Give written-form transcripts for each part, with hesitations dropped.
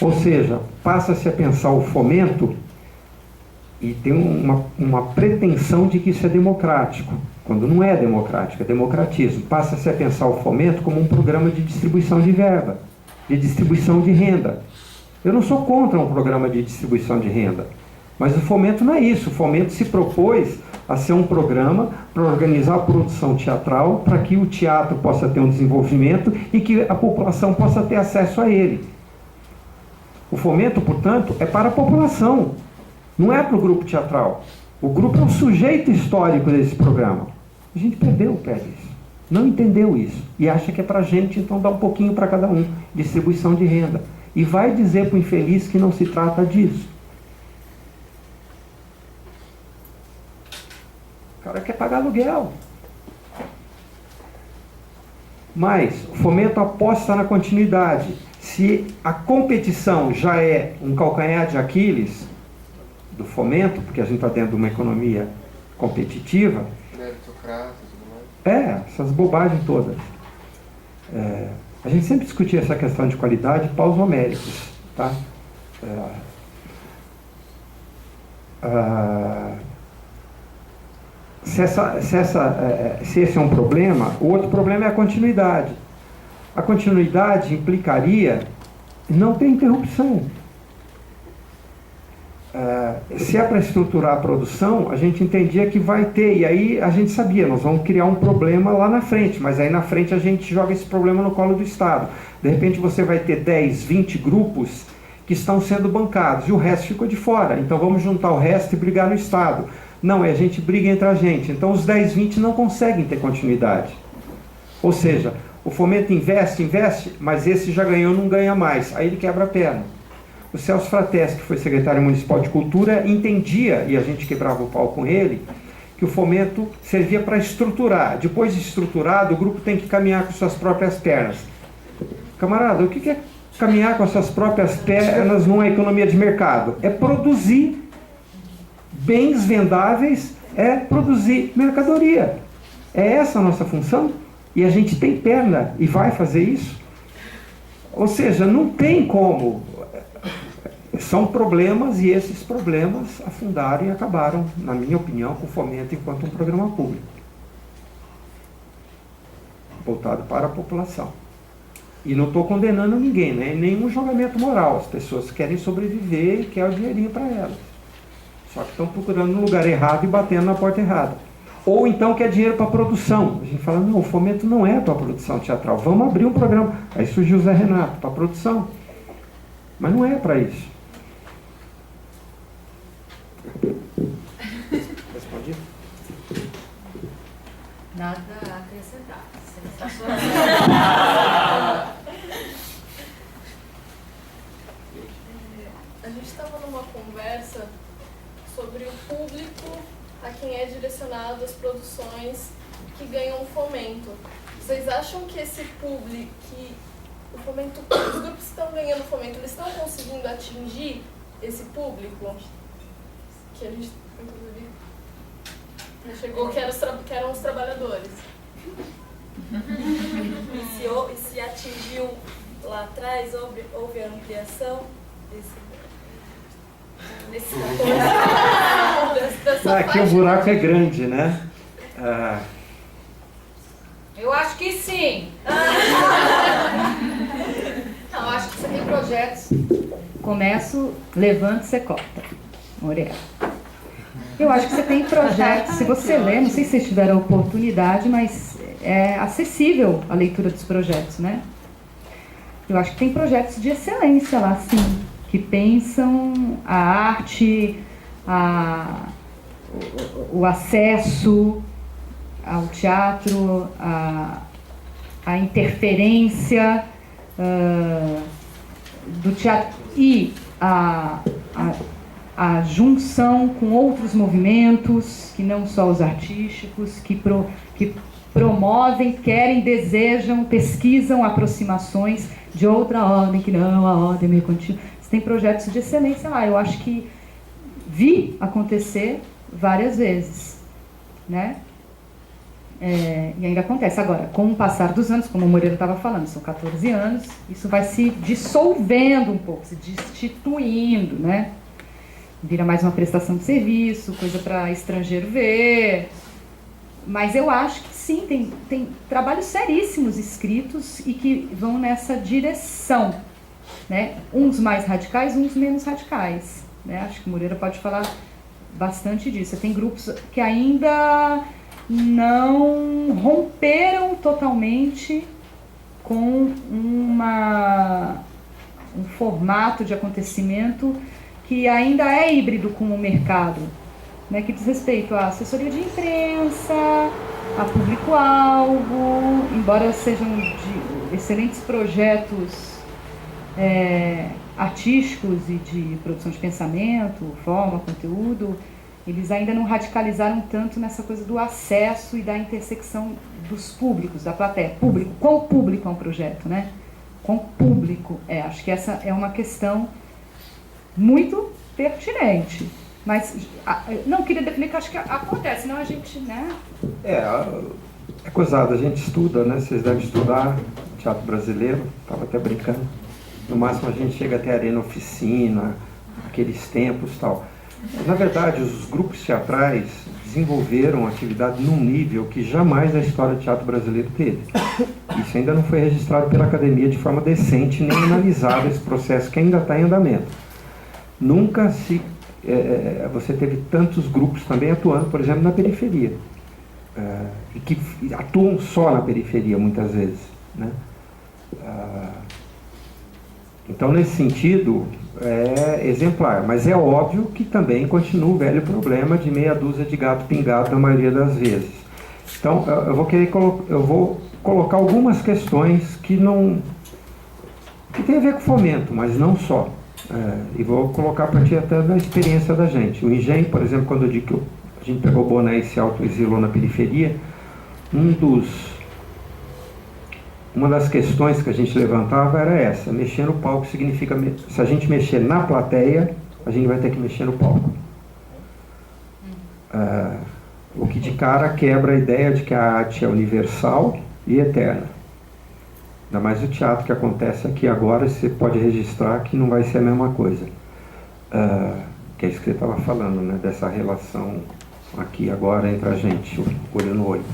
Ou seja, passa-se a pensar o fomento e tem uma pretensão de que isso é democrático, quando não é democrático, é democratismo. Passa-se a pensar o fomento como um programa de distribuição de verba, de distribuição de renda. Eu não sou contra um programa de distribuição de renda, mas o fomento não é isso. O fomento se propôs a ser um programa para organizar a produção teatral, para que o teatro possa ter um desenvolvimento e que a população possa ter acesso a ele. O fomento, portanto, é para a população, não é para o grupo teatral. O grupo é um sujeito histórico desse programa. A gente perdeu o pé disso, não entendeu isso, e acha que é para a gente, então dá um pouquinho para cada um, distribuição de renda. E vai dizer para o infeliz que não se trata disso. O cara quer pagar aluguel. Mas o fomento aposta na continuidade. Se a competição já é um calcanhar de Aquiles do fomento, porque a gente está dentro de uma economia competitiva, essas bobagens todas. A gente sempre discutia essa questão de qualidade paus homéricos, tá? Se esse é um problema, o outro problema é a continuidade. A continuidade implicaria não ter interrupção. Se é para estruturar a produção, a gente entendia que vai ter, e aí a gente sabia, nós vamos criar um problema lá na frente, mas aí na frente a gente joga esse problema no colo do Estado. De repente você vai ter 10, 20 grupos que estão sendo bancados, e o resto ficou de fora, então vamos juntar o resto e brigar no Estado. Não, a gente briga entre a gente, então os 10, 20 não conseguem ter continuidade. Ou seja, o fomento investe, mas esse já ganhou, não ganha mais, aí ele quebra a perna. O Celso Frates, que foi secretário municipal de cultura, entendia, e a gente quebrava o pau com ele, que o fomento servia para estruturar. Depois de estruturado, o grupo tem que caminhar com suas próprias pernas. Camarada, o que é caminhar com as suas próprias pernas numa economia de mercado? É produzir bens vendáveis, é produzir mercadoria. É essa a nossa função? E a gente tem perna e vai fazer isso? Ou seja, não tem como. São problemas, e esses problemas afundaram e acabaram, na minha opinião, com o fomento enquanto um programa público voltado para a população. E não estou condenando ninguém, né? Nenhum julgamento moral. As pessoas querem sobreviver e querem o dinheirinho para elas. Só que estão procurando no lugar errado e batendo na porta errada. Ou então quer dinheiro para a produção. A gente fala, não, o fomento não é para a produção teatral. Vamos abrir um programa. Aí surgiu o Zé Renato, para a produção. Mas não é para isso. Respondi? Nada a acrescentar. A gente estava numa conversa sobre o público a quem é direcionado as produções que ganham fomento. Vocês acham que esse público, que o fomento, os grupos que estão ganhando fomento, eles estão conseguindo atingir esse público? Que a gente, inclusive, chegou que eram os trabalhadores. E se atingiu lá atrás, houve a ampliação desse 14? Aqui o buraco é grande, né? Eu acho que sim. Não, acho que você tem projetos. Começo, levante, você corta. Morena. Eu acho que você tem projetos, se você ler, não sei se vocês tiveram a oportunidade, mas é acessível a leitura dos projetos, né? Eu acho que tem projetos de excelência lá, sim, que pensam a arte, o acesso ao teatro, a interferência do teatro e a junção com outros movimentos, que não só os artísticos, que promovem, querem, desejam, pesquisam aproximações de outra ordem, que não a ordem meio contínua. Você tem projetos de excelência lá, eu acho que vi acontecer várias vezes, né? E ainda acontece. Agora, com o passar dos anos, como o Moreira estava falando, são 14 anos, isso vai se dissolvendo um pouco, se destituindo, né? Vira mais uma prestação de serviço, coisa para estrangeiro ver. Mas eu acho que sim, tem trabalhos seríssimos escritos e que vão nessa direção, né? Uns mais radicais, uns menos radicais, né? Acho que o Moreira pode falar bastante disso. Tem grupos que ainda não romperam totalmente com um formato de acontecimento que ainda é híbrido com o mercado, né, que diz respeito à assessoria de imprensa, a público-alvo, embora sejam de excelentes projetos artísticos e de produção de pensamento, forma, conteúdo, eles ainda não radicalizaram tanto nessa coisa do acesso e da intersecção dos públicos, da plateia. Público, qual público é um projeto, né? Qual público é? Acho que essa é uma questão muito pertinente. Mas, não queria definir, que acho que acontece, senão a gente, né? É coisado, a gente estuda, né? Vocês devem estudar teatro brasileiro, estava até brincando. No máximo a gente chega até arena oficina, aqueles tempos e tal. Na verdade, os grupos teatrais desenvolveram atividade num nível que jamais a história do teatro brasileiro teve. Isso ainda não foi registrado pela academia de forma decente, nem analisado esse processo que ainda está em andamento. Nunca você teve tantos grupos também atuando, por exemplo, na periferia. E que atuam só na periferia, muitas vezes, né? Então, nesse sentido, é exemplar. Mas é óbvio que também continua o velho problema de meia dúzia de gato pingado na maioria das vezes. Então, eu vou colocar algumas questões que tem a ver com fomento, mas não só. E vou colocar a partir até da experiência da gente. O Engenho, por exemplo, quando eu digo que a gente pegou o boné e se autoexilou na periferia, uma das questões que a gente levantava era essa: mexer no palco significa, se a gente mexer na plateia, a gente vai ter que mexer no palco. O que de cara quebra a ideia de que a arte é universal e eterna. Ainda mais o teatro que acontece aqui agora, você pode registrar que não vai ser a mesma coisa. Que é isso que você estava falando, né? Dessa relação aqui agora entre a gente, olho no olho.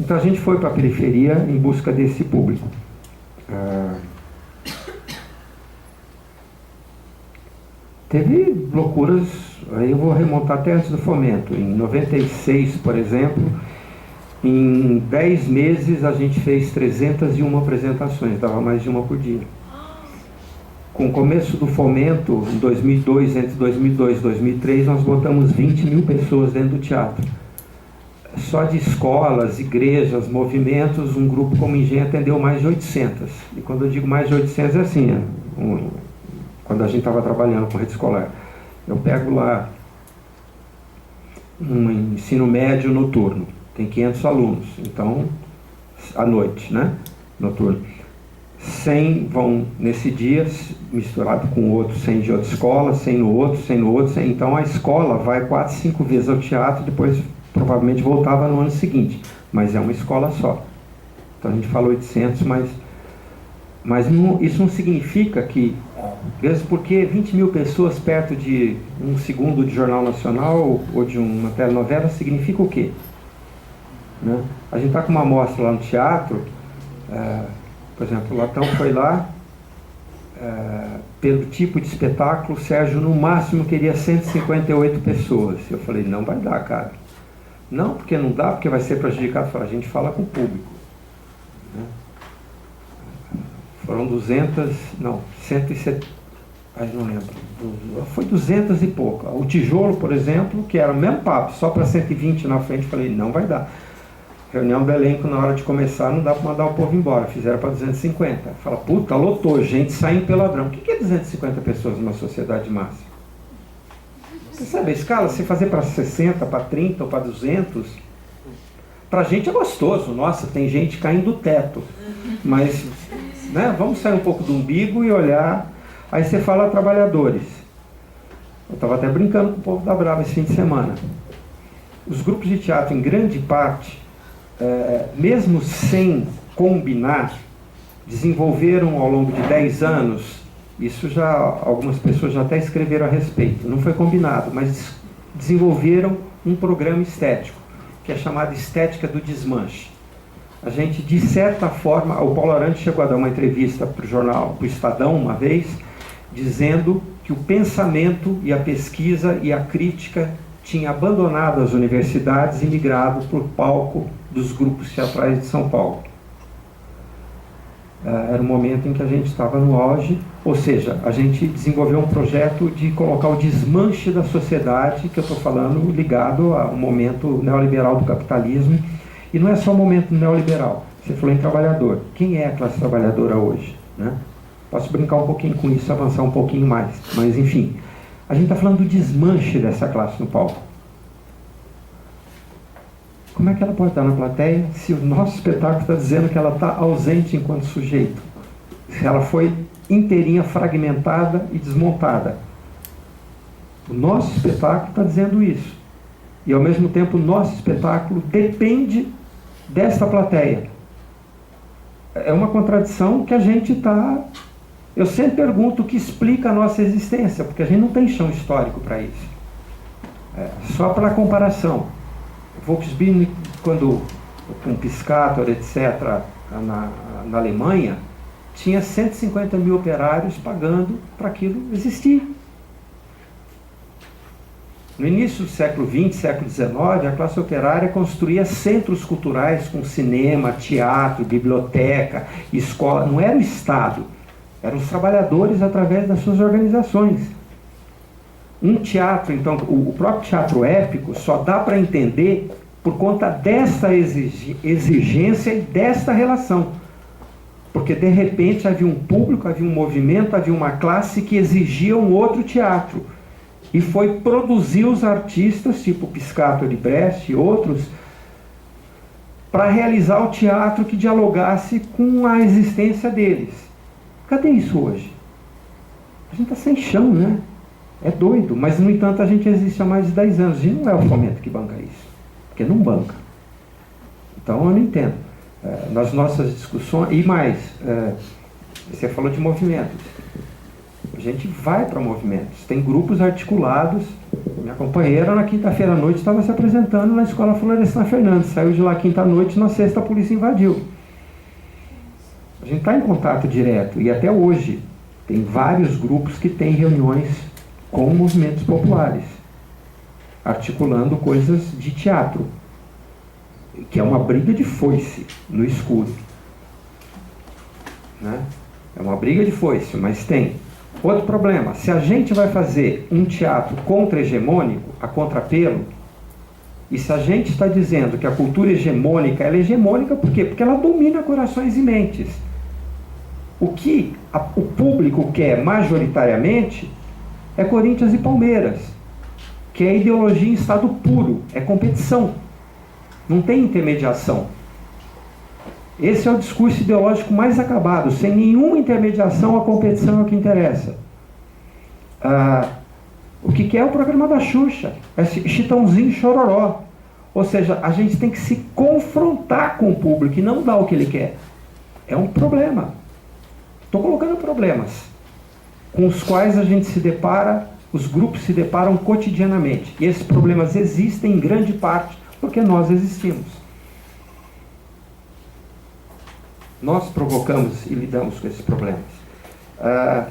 Então a gente foi para a periferia em busca desse público. Teve loucuras, aí eu vou remontar até antes do fomento. Em 96, por exemplo, em 10 meses a gente fez 301 apresentações, dava mais de uma por dia. Com o começo do fomento, em 2002, entre 2002 e 2003, nós botamos 20 mil pessoas dentro do teatro. Só de escolas, igrejas, movimentos, um grupo como Engenho atendeu mais de 800. E quando eu digo mais de 800 é assim, quando a gente estava trabalhando com rede escolar. Eu pego lá um ensino médio noturno, tem 500 alunos, então, à noite, né? Noturno. 100 vão nesse dia, misturado com outros, 100 de outra escola, 100 no outro, 100 no outro, 100. Então a escola vai 4, 5 vezes ao teatro, depois provavelmente voltava no ano seguinte, mas é uma escola só. Então a gente fala 800, mas isso não significa que, mesmo porque 20 mil pessoas perto de um segundo de Jornal Nacional ou de uma telenovela, significa o quê? Né? A gente está com uma amostra lá no teatro, por exemplo, o Latão foi lá, pelo tipo de espetáculo, o Sérgio no máximo queria 158 pessoas. Eu falei, não vai dar, cara. Não, porque não dá, porque vai ser prejudicado. A gente fala com o público. Né? Foram 170, não lembro, foi 200 e pouco. O tijolo, por exemplo, que era o mesmo papo, só para 120 na frente, falei, não vai dar. Reunião do elenco, na hora de começar, não dá para mandar o povo embora, fizeram para 250. Fala, puta, lotou, gente saindo pelo ladrão. O que é 250 pessoas numa sociedade de massa? Você sabe a escala? Se fazer para 60, para 30 ou para 200, para a gente é gostoso. Nossa, tem gente caindo do teto. Mas, né, vamos sair um pouco do umbigo e olhar. Aí você fala trabalhadores. Eu estava até brincando com o povo da Brava esse fim de semana. Os grupos de teatro, em grande parte, mesmo sem combinar, desenvolveram ao longo de 10 anos, isso já algumas pessoas já até escreveram a respeito, não foi combinado, mas desenvolveram um programa estético, que é chamado Estética do Desmanche. A gente, de certa forma, o Paulo Arantes chegou a dar uma entrevista para o jornal, para o Estadão, uma vez, dizendo que o pensamento e a pesquisa e a crítica tinha abandonado as universidades e migrado para o palco dos grupos teatrais de São Paulo. Era um momento em que a gente estava no auge, ou seja, a gente desenvolveu um projeto de colocar o desmanche da sociedade, que eu estou falando ligado ao momento neoliberal do capitalismo, e não é só o momento neoliberal. Você falou em trabalhador. Quem é a classe trabalhadora hoje, né? Posso brincar um pouquinho com isso, avançar um pouquinho mais, mas enfim, a gente está falando do desmanche dessa classe no palco. Como é que ela pode estar na plateia se o nosso espetáculo está dizendo que ela está ausente enquanto sujeito? Se ela foi inteirinha fragmentada e desmontada. O nosso espetáculo está dizendo isso. E ao mesmo tempo o nosso espetáculo depende desta plateia. É uma contradição que a gente está... Eu sempre pergunto o que explica a nossa existência, porque a gente não tem chão histórico para isso. Só para comparação. Volkswagen, quando com Piscator, etc., na Alemanha, tinha 150 mil operários pagando para aquilo existir. No início do século XX, século XIX, a classe operária construía centros culturais com cinema, teatro, biblioteca, escola. Não era o Estado, eram os trabalhadores através das suas organizações. Um teatro, então, o próprio teatro épico só dá para entender por conta desta exigência e desta relação. Porque, de repente, havia um público, havia um movimento, havia uma classe que exigia um outro teatro. E foi produzir os artistas, tipo Piscator de Brecht e outros, para realizar o teatro que dialogasse com a existência deles. Cadê isso hoje? A gente está sem chão, né? É doido, mas no entanto a gente existe há mais de 10 anos. E não é o Fomento que banca isso, porque não banca. Então eu não entendo. Nas nossas discussões, e mais, você falou de movimentos. A gente vai para movimentos, tem grupos articulados. Minha companheira na quinta-feira à noite estava se apresentando na Escola Florestan Fernandes, saiu de lá quinta-noite, na sexta a polícia invadiu. A gente está em contato direto, e até hoje tem vários grupos que têm reuniões com movimentos populares, articulando coisas de teatro, que é uma briga de foice no escuro, né? É uma briga de foice, mas tem. Outro problema, se a gente vai fazer um teatro contra-hegemônico, a contrapelo, e se a gente está dizendo que a cultura hegemônica, ela é hegemônica por quê? Porque ela domina corações e mentes. O que o público quer majoritariamente é Corinthians e Palmeiras, que é ideologia em estado puro, é competição, não tem intermediação. Esse é o discurso ideológico mais acabado, sem nenhuma intermediação, a competição é o que interessa. O que é o programa da Xuxa? É Chitãozinho Chororó. Ou seja, a gente tem que se confrontar com o público e não dar o que ele quer. É um problema. Estou colocando problemas com os quais a gente se depara, os grupos se deparam cotidianamente. E esses problemas existem em grande parte porque nós existimos. Nós provocamos e lidamos com esses problemas. É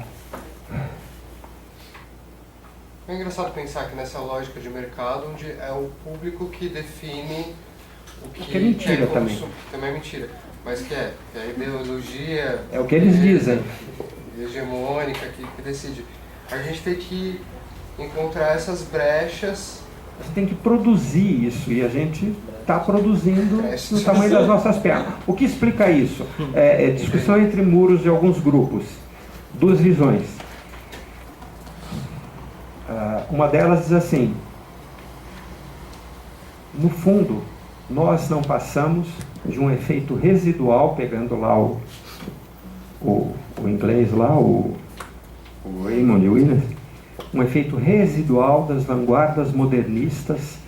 engraçado pensar que nessa lógica de mercado, onde é o público que define o que é mentira também. Também é mentira. Mas que é a ideologia... É o que eles dizem. Hegemônica que decide. A gente tem que encontrar essas brechas. A gente tem que produzir isso, e a gente está produzindo no tamanho das nossas pernas. O que explica isso? É discussão entre muros de alguns grupos. Duas visões. Uma delas diz assim: no fundo, nós não passamos de um efeito residual, pegando lá o inglês lá, o Raymond Williams, um efeito residual das vanguardas modernistas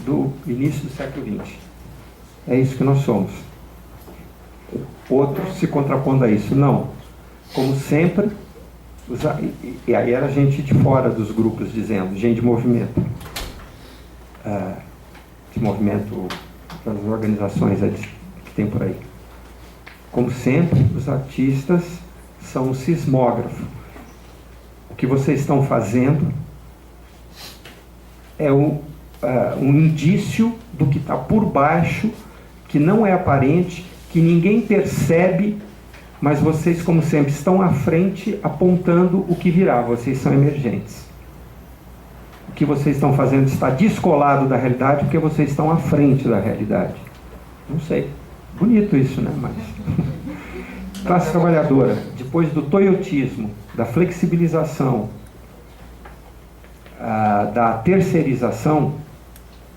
do início do século XX. É isso que nós somos. Outro se contrapondo a isso. Não. Como sempre, e aí era gente de fora dos grupos dizendo, gente de movimento. De movimento das organizações que tem por aí. Como sempre, os artistas são um sismógrafo. O que vocês estão fazendo é um indício do que está por baixo, que não é aparente, que ninguém percebe, mas vocês, como sempre, estão à frente apontando o que virá. Vocês são emergentes. O que vocês estão fazendo está descolado da realidade porque vocês estão à frente da realidade. Não sei. Bonito isso, né? Mas... Classe trabalhadora, depois do toyotismo, da flexibilização, da terceirização,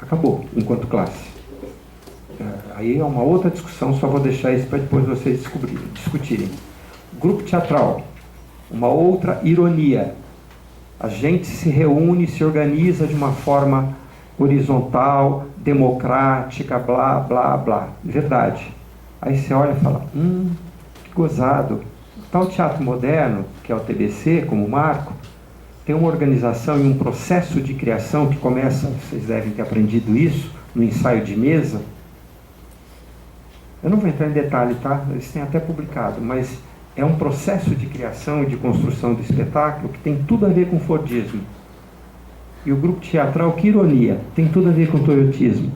acabou enquanto classe. Aí é uma outra discussão, só vou deixar isso para depois vocês discutirem. Grupo teatral, uma outra ironia. A gente se reúne, se organiza de uma forma horizontal, democrática, blá, blá, blá. Verdade. Aí você olha e fala, que gozado. O tal teatro moderno, que é o TBC, como marco, tem uma organização e um processo de criação que começa, vocês devem ter aprendido isso, no ensaio de mesa. Eu não vou entrar em detalhe, tá? Eles têm até publicado, mas é um processo de criação e de construção do espetáculo que tem tudo a ver com Fordismo. E o grupo teatral, que ironia, tem tudo a ver com toyotismo.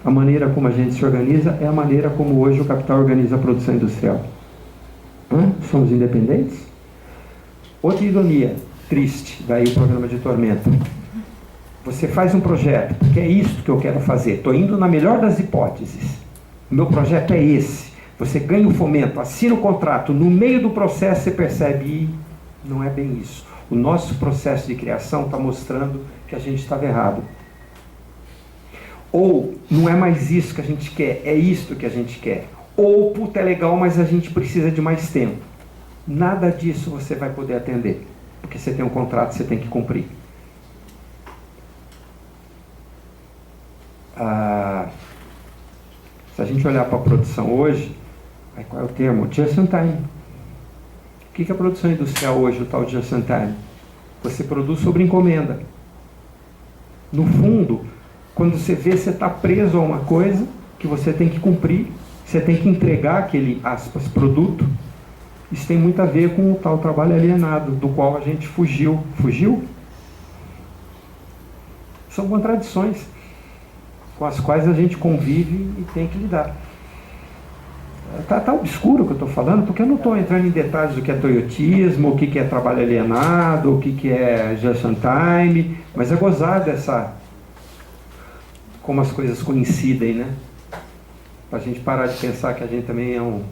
A maneira como a gente se organiza é a maneira como hoje o capital organiza a produção industrial. Somos independentes? Outra ironia, triste, daí o programa de Tormenta. Você faz um projeto, porque é isso que eu quero fazer. Estou indo na melhor das hipóteses. O meu projeto é esse. Você ganha o fomento, assina o contrato. No meio do processo você percebe, não é bem isso. O nosso processo de criação está mostrando que a gente estava errado. Ou, não é mais isso que a gente quer, é isto que a gente quer. Ou, puta, é legal, mas a gente precisa de mais tempo. Nada disso você vai poder atender. Porque você tem um contrato, você tem que cumprir. Se a gente olhar para a produção hoje, aí qual é o termo? Just in time. O que é a produção industrial hoje, o tal just in time? Você produz sobre encomenda. No fundo, quando você vê, você está preso a uma coisa que você tem que cumprir, você tem que entregar aquele, aspas, produto. Isso tem muito a ver com o tal trabalho alienado, do qual a gente fugiu. Fugiu? São contradições com as quais a gente convive e tem que lidar. Tá obscuro o que eu estou falando, porque eu não estou entrando em detalhes do que é toyotismo, o que é trabalho alienado, o que é just in time, mas é gozado como as coisas coincidem, né? Para a gente parar de pensar que a gente também é o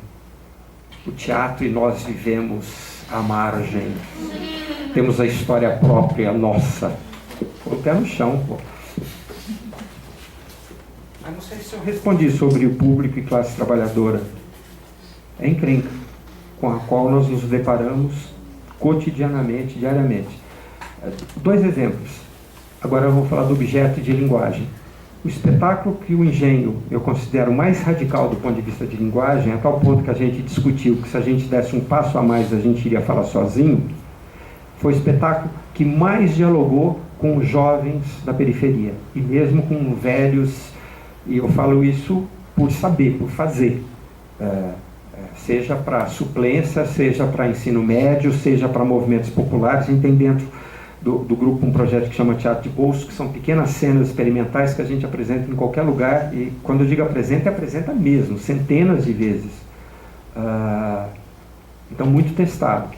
teatro e nós vivemos à margem. Temos a história própria, nossa. O pé no chão, pô. Eu não sei se eu respondi sobre o público e classe trabalhadora. É encrenca com a qual nós nos deparamos cotidianamente, diariamente. 2 exemplos. Agora eu vou falar do objeto de linguagem. O espetáculo que o engenho eu considero mais radical do ponto de vista de linguagem, a tal ponto que a gente discutiu que se a gente desse um passo a mais a gente iria falar sozinho, foi o espetáculo que mais dialogou com os jovens da periferia, e mesmo com velhos, e eu falo isso por saber, por fazer, seja para suplência, seja para ensino médio, seja para movimentos populares. A gente tem dentro do grupo um projeto que chama Teatro de Bolso, que são pequenas cenas experimentais que a gente apresenta em qualquer lugar, e quando eu digo apresenta, apresenta mesmo, centenas de vezes. Então, muito testado.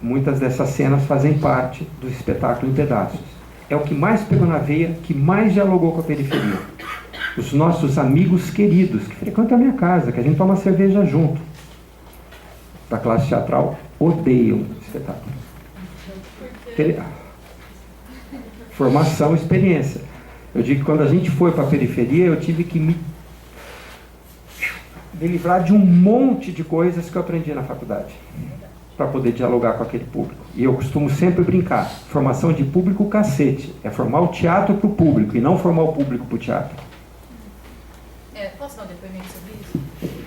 Muitas dessas cenas fazem parte do espetáculo em pedaços. É o que mais pegou na veia, que mais dialogou com a periferia. Os nossos amigos queridos, que frequentam a minha casa, que a gente toma cerveja junto, da classe teatral, odeiam espetáculo. Formação, experiência. Eu digo que quando a gente foi para a periferia, eu tive que me livrar de um monte de coisas que eu aprendi na faculdade, para poder dialogar com aquele público. E eu costumo sempre brincar, formação de público cacete, é formar o teatro para o público, e não formar o público para o teatro. depoimento sobre isso?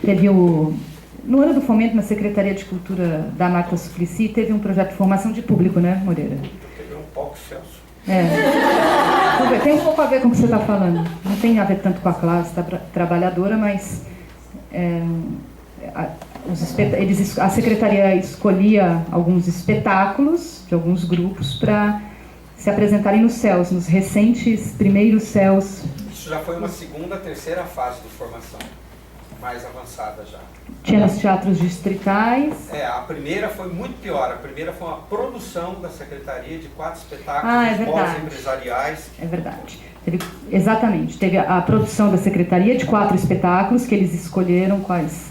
Teve no ano do fomento, na Secretaria de Cultura da Marta Suplicy, teve um projeto de formação de público, né, Moreira? Teve um pouco, Celso. Tem um pouco a ver com o que você está falando. Não tem a ver tanto com a classe trabalhadora, mas a Secretaria escolhia alguns espetáculos de alguns grupos para se apresentarem nos CELs, nos recentes primeiros CELs. Isso já foi uma segunda, terceira fase de formação, mais avançada já. Tinha nos teatros distritais. A primeira foi muito pior. A primeira foi uma produção da Secretaria de 4 espetáculos pós-empresariais. É verdade. Exatamente. Teve a produção da Secretaria de 4 espetáculos, que eles escolheram quais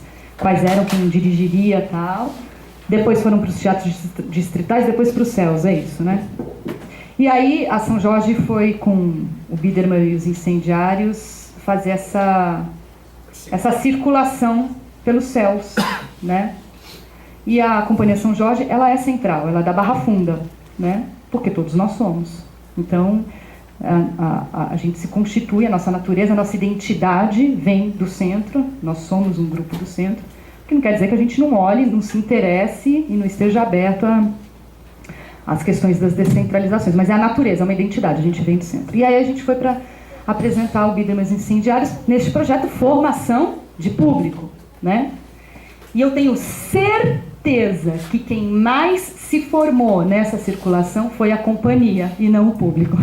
eram, quem dirigiria e tal. Depois foram para os teatros distritais, depois para os CELs, é isso, né? E aí a São Jorge foi com o Biderman e os Incendiários fazer essa circulação pelos CELs, né? E a Companhia São Jorge, ela é central, ela é da Barra Funda, né? Porque todos nós somos. Então, a gente se constitui, a nossa natureza, a nossa identidade vem do centro, nós somos um grupo do centro, que não quer dizer que a gente não olhe, não se interesse e não esteja aberto às questões das descentralizações, mas é a natureza, é uma identidade, a gente vem do centro. E aí a gente foi para apresentar o Biderman e os Incendiários neste projeto Formação de Público, né? E eu tenho certeza que quem mais se formou nessa circulação foi a companhia e não o público.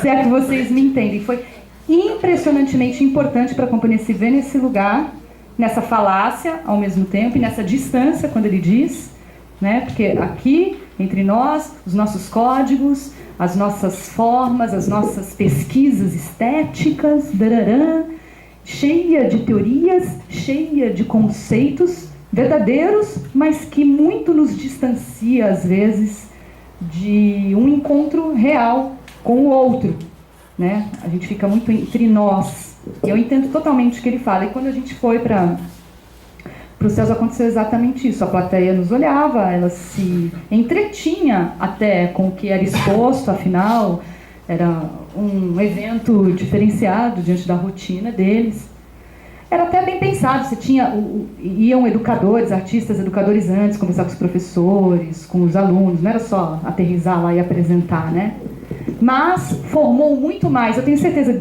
Se é que vocês me entendem. Foi impressionantemente importante para a companhia se ver nesse lugar, nessa falácia ao mesmo tempo e nessa distância quando ele diz, né? Porque aqui, entre nós, os nossos códigos, as nossas formas, as nossas pesquisas estéticas, cheia de teorias, cheia de conceitos verdadeiros, mas que muito nos distancia, às vezes, de um encontro real com o outro, né? A gente fica muito entre nós. E eu entendo totalmente o que ele fala. E quando a gente foi para o CELS, aconteceu exatamente isso. A plateia nos olhava, ela se entretinha até com o que era exposto, afinal, era um evento diferenciado diante da rotina deles. Era até bem pensado, iam educadores, artistas educadores antes, conversar com os professores, com os alunos, não era só aterrissar lá e apresentar, né? Mas formou muito mais, eu tenho certeza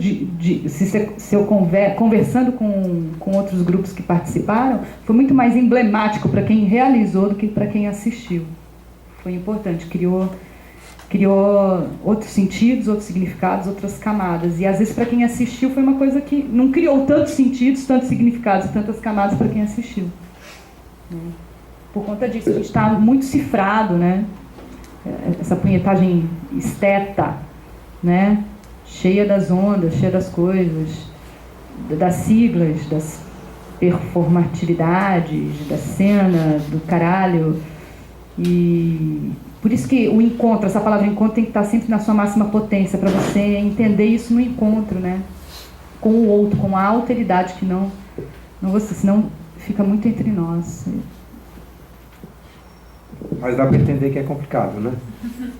se eu conversando com outros grupos que participaram, foi muito mais emblemático para quem realizou do que para quem assistiu. Foi importante, criou outros sentidos, outros significados, outras camadas. E às vezes para quem assistiu foi uma coisa que não criou tantos sentidos, tantos significados, tantas camadas para quem assistiu. Por conta disso, a gente está muito cifrado, né? Essa punhetagem esteta, né? Cheia das ondas, cheia das coisas, das siglas, das performatividades, da cena, do caralho. E por isso que o encontro, essa palavra encontro tem que estar sempre na sua máxima potência, para você entender isso no encontro, né? Com o outro, com a alteridade, que não você, senão fica muito entre nós. Mas dá para entender que é complicado, né?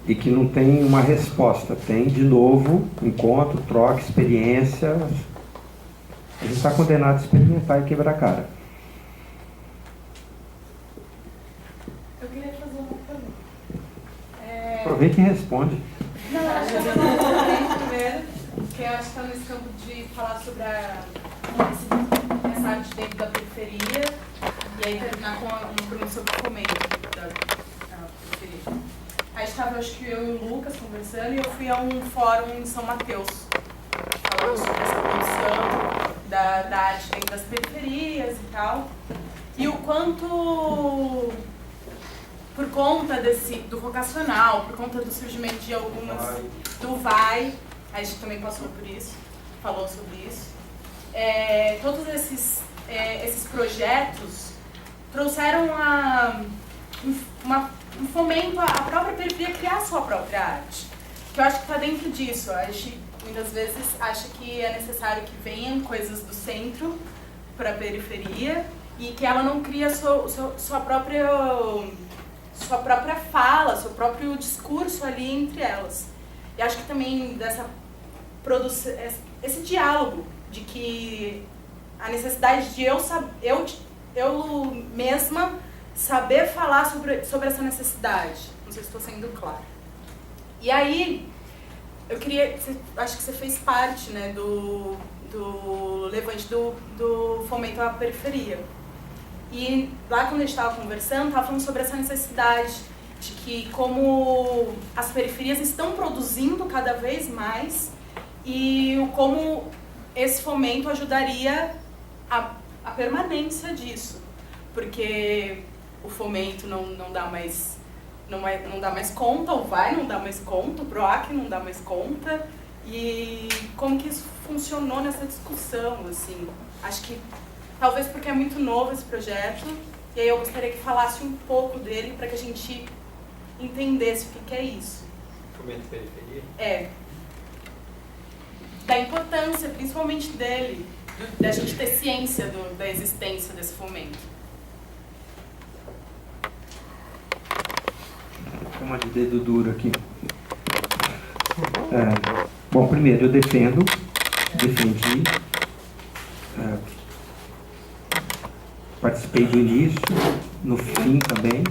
E que não tem uma resposta. Tem, de novo, encontro, troca, experiência. A gente está condenado a experimentar e quebrar a cara. Eu queria fazer uma pergunta. Aproveita e responde. Não, acho que eu vou fazer primeiro, que eu acho que está nesse campo de falar sobre essa arte dentro da periferia, e aí terminar com uma pergunta sobre o fomento da periferia. Aí estava, acho que eu e o Lucas conversando, e eu fui a um fórum em São Mateus, falando sobre essa produção da arte dentro das periferias e tal, e o quanto, por conta do vocacional, por conta do surgimento de algumas, do VAI, a gente também passou por isso, falou sobre isso, todos esses projetos trouxeram um fomento à própria periferia criar a sua própria arte, que eu acho que está dentro disso. A gente muitas vezes acha que é necessário que venham coisas do centro para a periferia e que ela não cria sua própria fala, seu próprio discurso ali entre elas. E E acho que também dessa produção, esse diálogo de que a necessidade de eu mesma saber falar sobre essa necessidade. Não sei se estou sendo clara. E aí, acho que você fez parte, né, do levante do fomento à periferia. E lá quando a gente estava conversando, estava falando sobre essa necessidade de que como as periferias estão produzindo cada vez mais e como esse fomento ajudaria a permanência disso. Porque o fomento não dá mais conta, o VAI não dá mais conta, o PROAC não dá mais conta. E como que isso funcionou nessa discussão, assim? Acho que talvez porque é muito novo esse projeto, e aí eu gostaria que falasse um pouco dele para que a gente entendesse o que é isso. Fomento periferia? É. Da importância, principalmente dele, da gente ter ciência da existência desse fomento. Uma de dedo duro aqui. Bom, primeiro, eu defendi, participei do início, no fim também.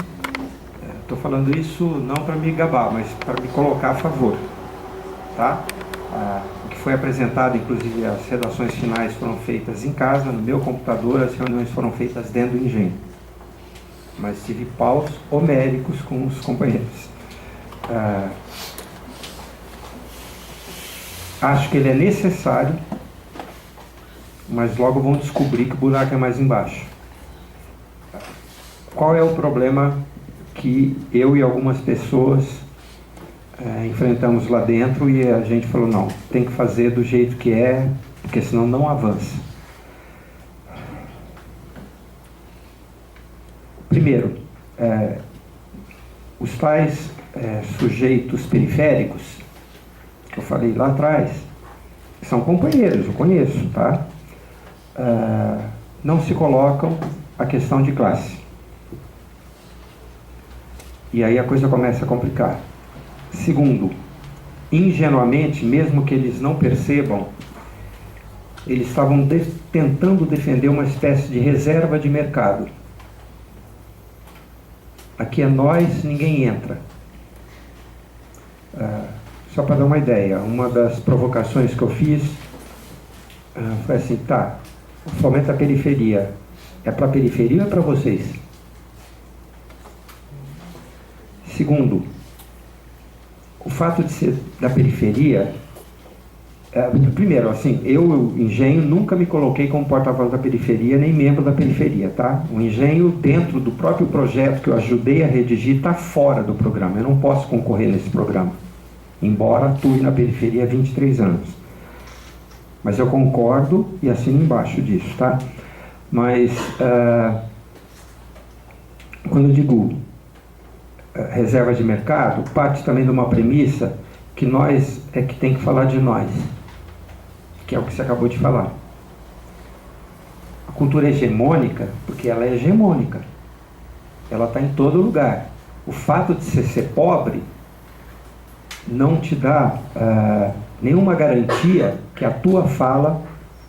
Estou falando isso não para me gabar, mas para me colocar a favor. Tá? O que foi apresentado, inclusive as redações finais foram feitas em casa, no meu computador, as reuniões foram feitas dentro do engenho. Mas tive paus homéricos com os companheiros. Acho que ele é necessário, mas logo vão descobrir que o buraco é mais embaixo. Qual é o problema que eu e algumas pessoas enfrentamos lá dentro e a gente falou, não, tem que fazer do jeito que é, porque senão não avança. Primeiro, os tais sujeitos periféricos, que eu falei lá atrás, são companheiros, eu conheço, tá? Não se colocam a questão de classe. E aí a coisa começa a complicar. Segundo, ingenuamente, mesmo que eles não percebam, eles estavam tentando defender uma espécie de reserva de mercado. Aqui é nós, ninguém entra. Só para dar uma ideia, uma das provocações que eu fiz foi assim, tá, o fomento à periferia é para a periferia ou é para vocês? Segundo, o fato de ser da periferia, primeiro, assim, eu, engenho, nunca me coloquei como porta-voz da periferia, nem membro da periferia, tá? O engenho, dentro do próprio projeto que eu ajudei a redigir, está fora do programa. Eu não posso concorrer nesse programa, embora atue na periferia há 23 anos. Mas eu concordo e assino embaixo disso, tá? Mas, quando eu digo reserva de mercado, parte também de uma premissa que nós é que tem que falar de nós, que é o que você acabou de falar. A cultura hegemônica, porque ela é hegemônica, ela está em todo lugar. O fato de você ser pobre não te dá nenhuma garantia que a tua fala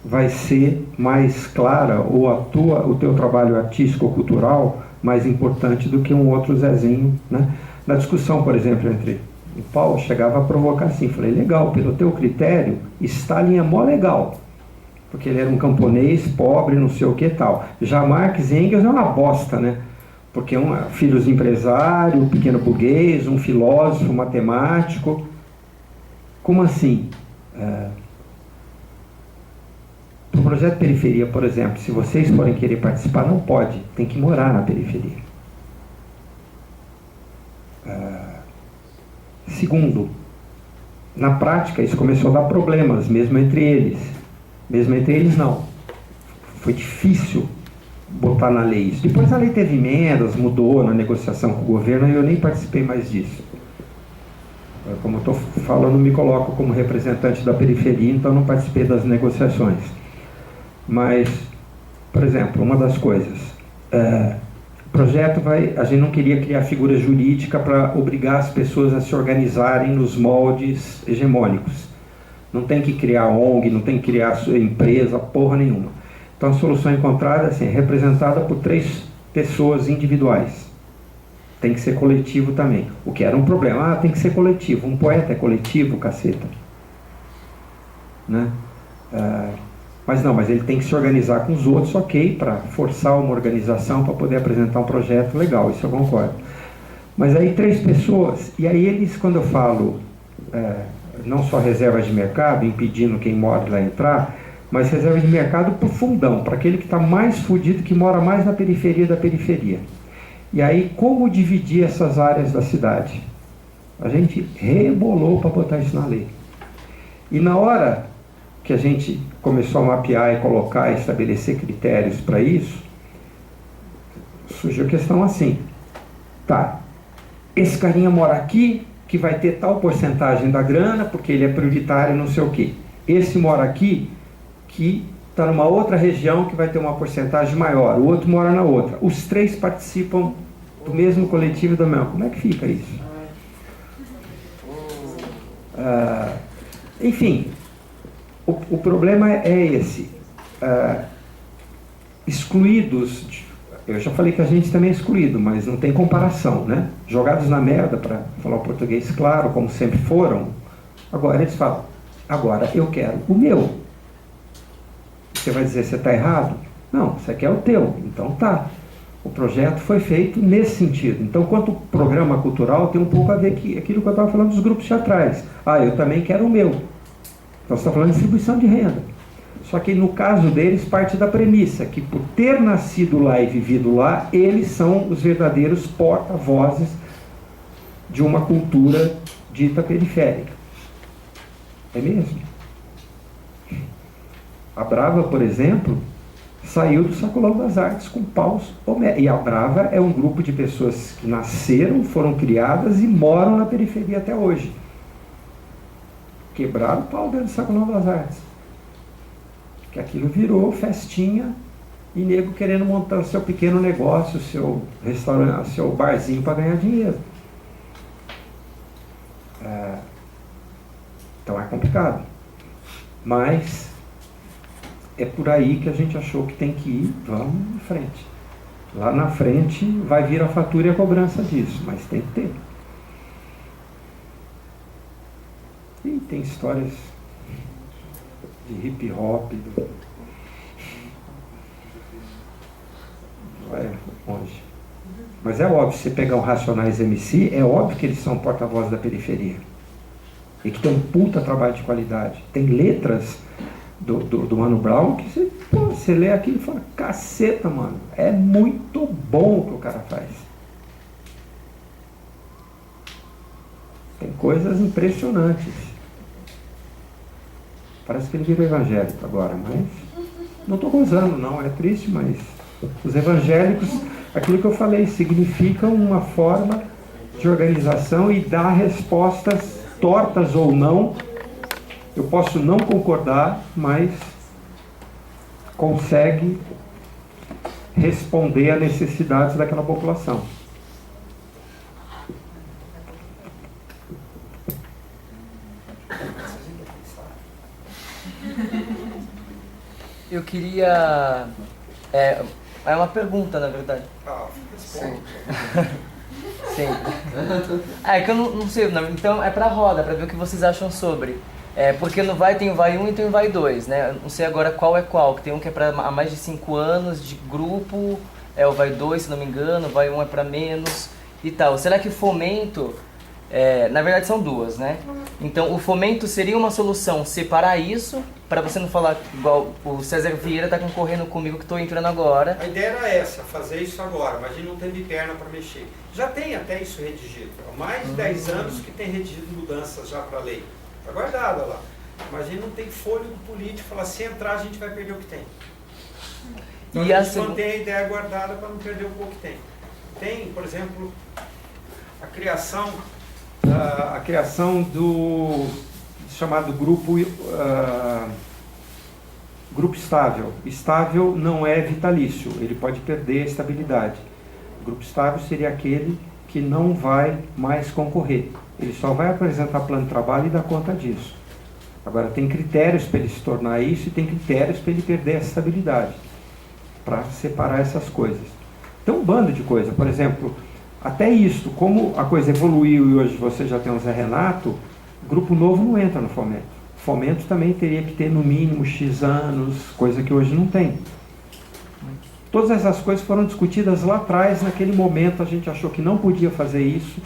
vai ser mais clara ou o teu trabalho artístico ou cultural mais importante do que um outro Zezinho, né? Na discussão, por exemplo, entre o Paulo, chegava a provocar assim, falei, legal, pelo teu critério, Stalin é mó legal, porque ele era um camponês, pobre, não sei o que e tal. Já Marx e Engels é uma bosta, né? Porque filhos de empresário, um pequeno burguês, um filósofo, um matemático. Como assim? O projeto Periferia, por exemplo, se vocês forem querer participar, não pode, tem que morar na periferia. Segundo, na prática isso começou a dar problemas, mesmo entre eles. Mesmo entre eles não. Foi difícil botar na lei isso. Depois a lei teve emendas, mudou na negociação com o governo e eu nem participei mais disso. Como eu estou falando, me coloco como representante da periferia, então não participei das negociações. Mas, por exemplo, uma das coisas, o projeto a gente não queria criar figura jurídica para obrigar as pessoas a se organizarem nos moldes hegemônicos. Não tem que criar ONG, não tem que criar sua empresa, porra nenhuma. Então a solução encontrada assim, é representada por 3 pessoas individuais. Tem que ser coletivo também. O que era um problema. Tem que ser coletivo. Um poeta é coletivo, caceta. Né? Mas ele tem que se organizar com os outros, ok, para forçar uma organização para poder apresentar um projeto legal, isso eu concordo. Mas aí 3 pessoas, e aí eles, quando eu falo não só reserva de mercado, impedindo quem mora lá entrar, mas reserva de mercado para o fundão, para aquele que está mais fudido, que mora mais na periferia da periferia. E aí, como dividir essas áreas da cidade? A gente rebolou para botar isso na lei. E na hora que a gente começou a mapear e colocar, estabelecer critérios para isso, surgiu a questão assim, tá, esse carinha mora aqui, que vai ter tal porcentagem da grana, porque ele é prioritário, não sei o quê. Esse mora aqui, que está numa outra região, que vai ter uma porcentagem maior. O outro mora na outra. Os 3 participam do mesmo coletivo da mesma. Como é que fica isso? Enfim, o problema é esse. Excluídos... Eu já falei que a gente também é excluído, mas não tem comparação, né? Jogados na merda, para falar o português claro, como sempre foram. Agora eles falam, agora eu quero o meu. Você vai dizer, você está errado? Não, você quer o teu. Então tá. O projeto foi feito nesse sentido. Então, quanto ao programa cultural, tem um pouco a ver com aquilo que eu estava falando dos grupos teatrais. Eu também quero o meu. Então você está falando de distribuição de renda. Só que no caso deles parte da premissa que por ter nascido lá e vivido lá, eles são os verdadeiros porta-vozes de uma cultura dita periférica. É mesmo? A Brava, por exemplo, saiu do Sacolão das Artes com paus homéricos. E a Brava é um grupo de pessoas que nasceram, foram criadas e moram na periferia até hoje. Quebraram o pau dentro do Sacolão das Artes. Que aquilo virou festinha e nego querendo montar o seu pequeno negócio, o seu restaurante, o seu barzinho para ganhar dinheiro. Então é complicado. Mas é por aí que a gente achou que tem que ir, vamos em frente. Lá na frente vai vir a fatura e a cobrança disso, mas tem que ter. E tem histórias de hip hop, vai longe. Mas é óbvio, se você pegar o Racionais MC, é óbvio que eles são porta-voz da periferia. E que tem um puta trabalho de qualidade. Tem letras do Mano Brown que você lê aqui e fala, caceta, mano, é muito bom o que o cara faz. Tem coisas impressionantes. Parece que ele virou evangélico agora, mas não estou gozando, não, é triste, mas os evangélicos, aquilo que eu falei, significam uma forma de organização e dar respostas tortas ou não. Eu posso não concordar, mas consegue responder às necessidades daquela população. Eu queria... É uma pergunta, na verdade. Sim. Sim. É que eu não sei, então é pra roda, pra ver o que vocês acham sobre. Porque no Vai tem o Vai 1 e tem o Vai 2, né? Eu não sei agora qual é qual, que tem um que é pra há mais de 5 anos, de grupo, é o Vai 2, se não me engano, o Vai 1 é pra menos e tal. Será que o fomento... na verdade são duas, né? Então o fomento seria uma solução, separar isso, para você não falar igual o César Vieira está concorrendo comigo que estou entrando agora. A ideia era essa, fazer isso agora, mas a gente não teve perna para mexer. Já tem até isso redigido, há mais de 10 anos que tem redigido mudanças já para a lei. Está guardada lá. Mas a gente não tem fôlego político, falar se entrar a gente vai perder o que tem. Então a gente mantém a ideia guardada para não perder o pouco que tem. Tem, por exemplo, a criação do chamado grupo estável. Estável não é vitalício, ele pode perder a estabilidade. O grupo estável seria aquele que não vai mais concorrer. Ele só vai apresentar plano de trabalho e dar conta disso. Agora, tem critérios para ele se tornar isso e tem critérios para ele perder essa estabilidade. para separar essas coisas. Tem um bando de coisa, por exemplo, até isto, como a coisa evoluiu e hoje você já tem o Zé Renato, grupo novo não entra no fomento. Fomento também teria que ter no mínimo X anos, coisa que hoje não tem. Todas essas coisas foram discutidas lá atrás, naquele momento a gente achou que não podia fazer isso,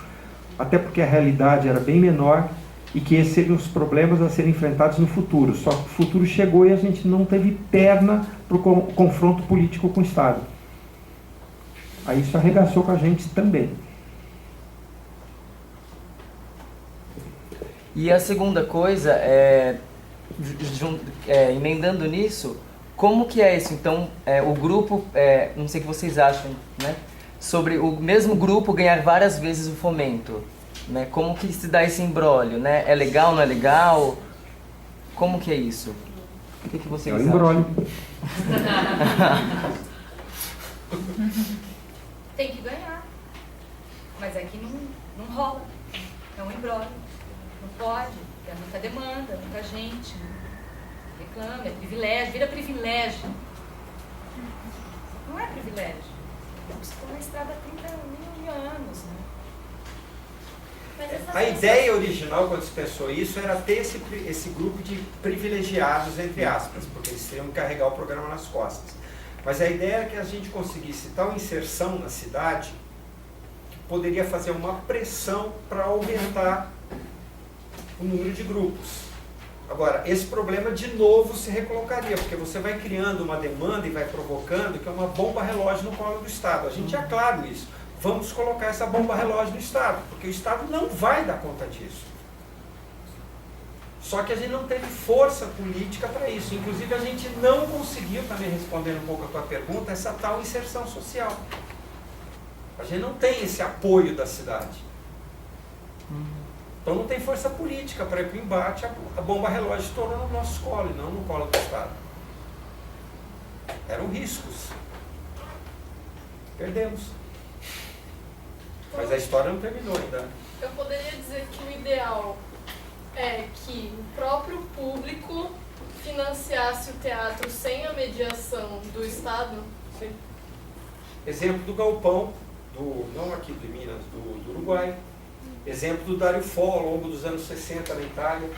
até porque a realidade era bem menor e que esses seriam os problemas a serem enfrentados no futuro. Só que o futuro chegou e a gente não teve perna para o confronto político com o Estado. Aí isso arregaçou com a gente também. E a segunda coisa, emendando nisso, como que é isso? Então, o grupo, não sei o que vocês acham, né? Sobre o mesmo grupo ganhar várias vezes o fomento, né? Como que se dá esse imbróglio, né? É legal, não é legal? Como que é isso? O que vocês acham? É o imbróglio. Tem que ganhar. Mas aqui não rola. É um imbróglio. Não pode. É muita demanda, muita gente. Reclama, é privilégio. Vira privilégio. Não é privilégio. Você está na estrada há 30 mil anos, né? A ideia original, quando se pensou isso, era ter esse grupo de privilegiados, entre aspas, porque eles teriam que carregar o programa nas costas. Mas a ideia era que a gente conseguisse tal inserção na cidade que poderia fazer uma pressão para aumentar o número de grupos. Agora, esse problema de novo se recolocaria, porque você vai criando uma demanda e vai provocando que é uma bomba relógio no colo do Estado. A gente é claro isso. Vamos colocar essa bomba relógio no Estado, porque o Estado não vai dar conta disso. Só que a gente não teve força política para isso. Inclusive, a gente não conseguiu, também respondendo um pouco a tua pergunta, essa tal inserção social. A gente não tem esse apoio da cidade. Então não tem força política para ir para o embate, a bomba relógio estourou no nosso colo, e não no colo do Estado. Eram riscos. Perdemos. Mas a história não terminou ainda. Eu poderia dizer que o ideal é que o próprio público financiasse o teatro sem a mediação do Estado? Sim. Exemplo do Galpão, não aqui de Minas, do Uruguai. Exemplo do Dario Fo, ao longo dos anos 60 na Itália.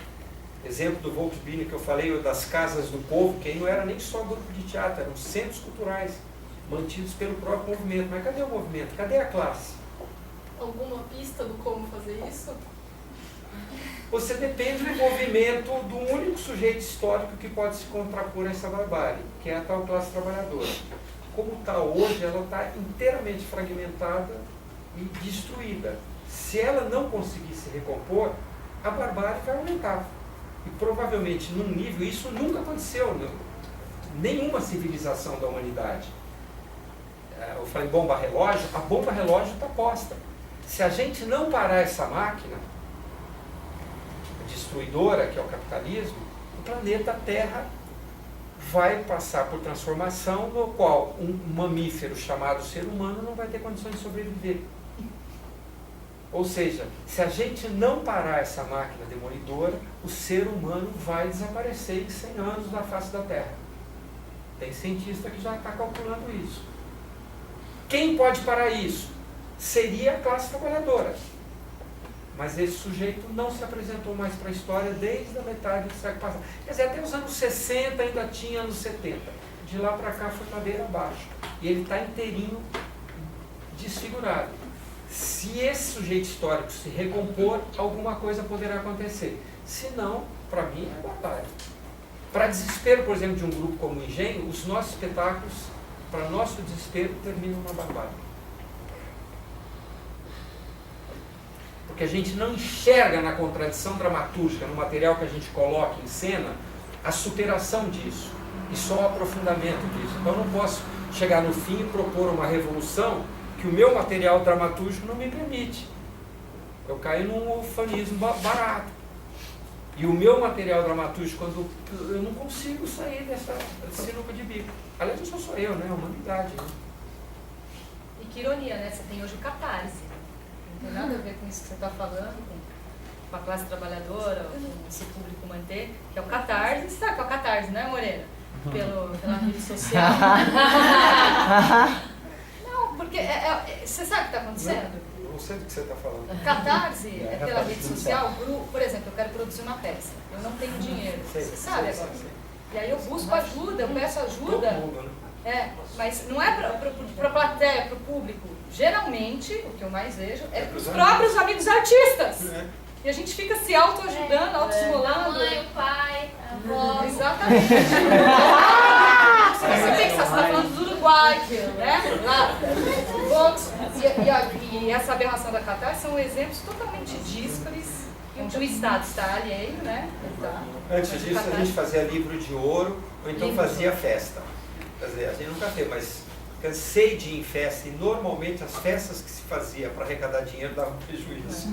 Exemplo do Volksbühne, que eu falei, das Casas do Povo, que aí não era nem só grupo de teatro, eram centros culturais, mantidos pelo próprio movimento. Mas cadê o movimento? Cadê a classe? Alguma pista do como fazer isso? Você depende do movimento do único sujeito histórico que pode se contrapor a essa barbárie, que é a tal classe trabalhadora. Como está hoje, ela está inteiramente fragmentada e destruída. Se ela não conseguir se recompor, a barbárie vai aumentar. E provavelmente num nível, isso nunca aconteceu em nenhuma civilização da humanidade. Eu falei bomba relógio, a bomba relógio está posta. Se a gente não parar essa máquina destruidora, que é o capitalismo, o planeta Terra vai passar por transformação, no qual um mamífero chamado ser humano não vai ter condições de sobreviver. Ou seja, se a gente não parar essa máquina demolidora, o ser humano vai desaparecer em 100 anos da face da Terra. Tem cientista que já está calculando isso. Quem pode parar isso? Seria a classe trabalhadora. Mas esse sujeito não se apresentou mais para a história desde a metade do século passado. Quer dizer, até os anos 60 ainda tinha anos 70. De lá para cá foi ladeira abaixo. E ele está inteirinho desfigurado. Se esse sujeito histórico se recompor, alguma coisa poderá acontecer. Se não, para mim é barbárie. Para desespero, por exemplo, de um grupo como o Engenho, os nossos espetáculos, para nosso desespero, terminam numa barbárie. Porque a gente não enxerga na contradição dramatúrgica, no material que a gente coloca em cena, a superação disso e só o aprofundamento disso. Então eu não posso chegar no fim e propor uma revolução que o meu material dramatúrgico não me permite. Eu caio num ufanismo barato. E o meu material dramatúrgico, quando eu não consigo sair dessa sinuca de bico. Aliás, não sou eu, né? É a humanidade. Né? E que ironia, né? Você tem hoje o catarse. Não tem nada a ver com isso que você está falando, com a classe trabalhadora, com esse público manter, que é o catarse. Você sabe o que é o catarse, né, Moreira? pela rede social. Não, porque você sabe o que está acontecendo? Não sei do que você está falando. Catarse é pela rede social. Por exemplo, eu quero produzir uma peça. Eu não tenho dinheiro. Você sabe agora? E aí eu busco ajuda, eu peço ajuda. Todo mundo, né? Mas não é para a plateia, para o público. Geralmente, o que eu mais vejo é para os próprios amigos artistas. E a gente fica se autoajudando, autoestimulando. A mãe, o pai, a avó. Exatamente. Se você pensar, você está falando do Uruguai, né? Lá, Vox, e essa aberração da catarse são exemplos totalmente díspares, onde o Estado está alheio, né? Antes disso, a gente fazia livro de ouro, ou então fazia festa. Quer dizer, a gente nunca fez, mas cansei de ir em festa, e normalmente as festas que se fazia para arrecadar dinheiro davam prejuízo.